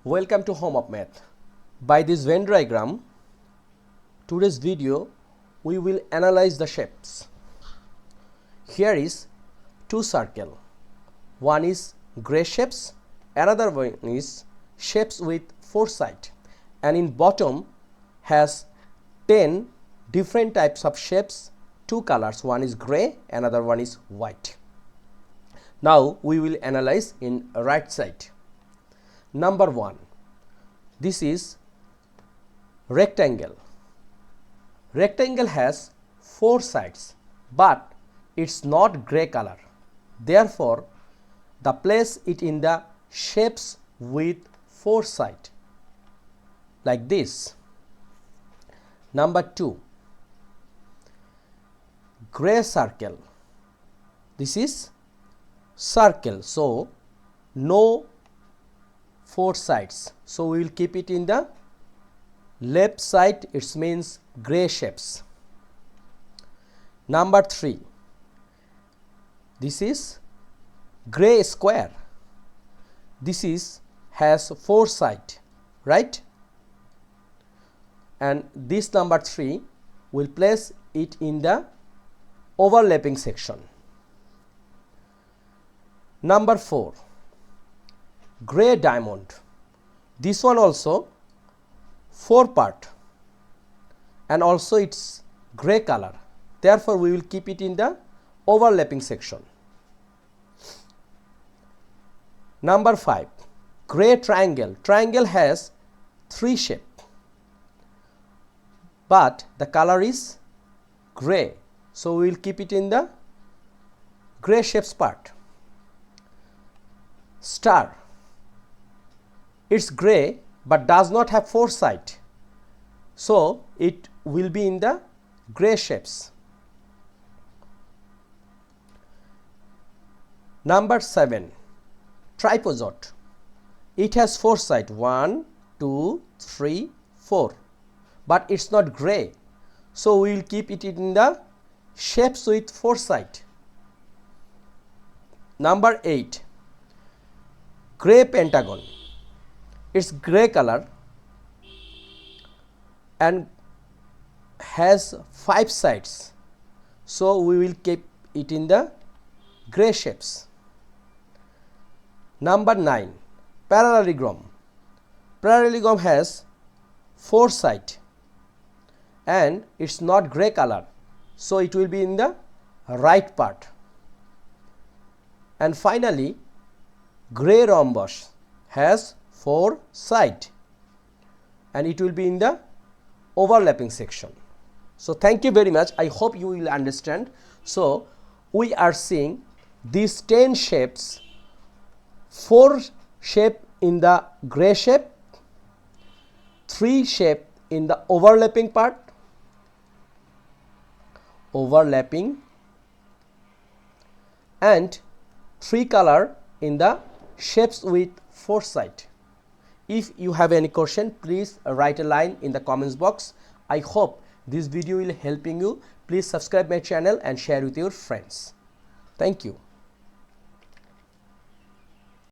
Welcome to Home of Math. By this Venn diagram, today's video we will analyze the shapes. Here is two circles. One is gray shapes, another one is shapes with four sides, and in bottom has 10 different types of shapes, two colors. One is gray, another one is white. Now we will analyze in right side. Number 1, this is rectangle. Rectangle has four sides, but it's not gray color. Therefore, the place it in the shapes with four sides like this. Number 2, gray circle. This is circle, so no four sides, so we will keep it in the left side. It means gray shapes. Number 3, this is gray square. This is has four sides, right? And this number 3 will place it in the overlapping section. Number 4, gray diamond. This one also four part and also it's gray color. Therefore, we will keep it in the overlapping section. Number 5, gray triangle. Triangle has three shapes, but the color is gray, so we will keep it in the gray shapes part. Star. It's gray but does not have four sides, so it will be in the gray shapes. Number 7, tripod. It has four sides, 1, 2, 3, 4, but it's not gray, so we will keep it in the shapes with four sides. Number 8, gray pentagon. It's gray color and has five sides, so we will keep it in the gray shapes. Number 9, parallelogram. Parallelogram has four sides and it's not gray color, so it will be in the right part. And finally, gray rhombus has four sides and it will be in the overlapping section. So thank you very much. I hope you will understand. So we are seeing these 10 shapes, 4 shape in the gray shape, 3 shape in the overlapping part, and 3 color in the shapes with four sides. If you have any question, please write a line in the comments box. I hope this video will helping you. Please subscribe my channel and share with your friends. Thank you.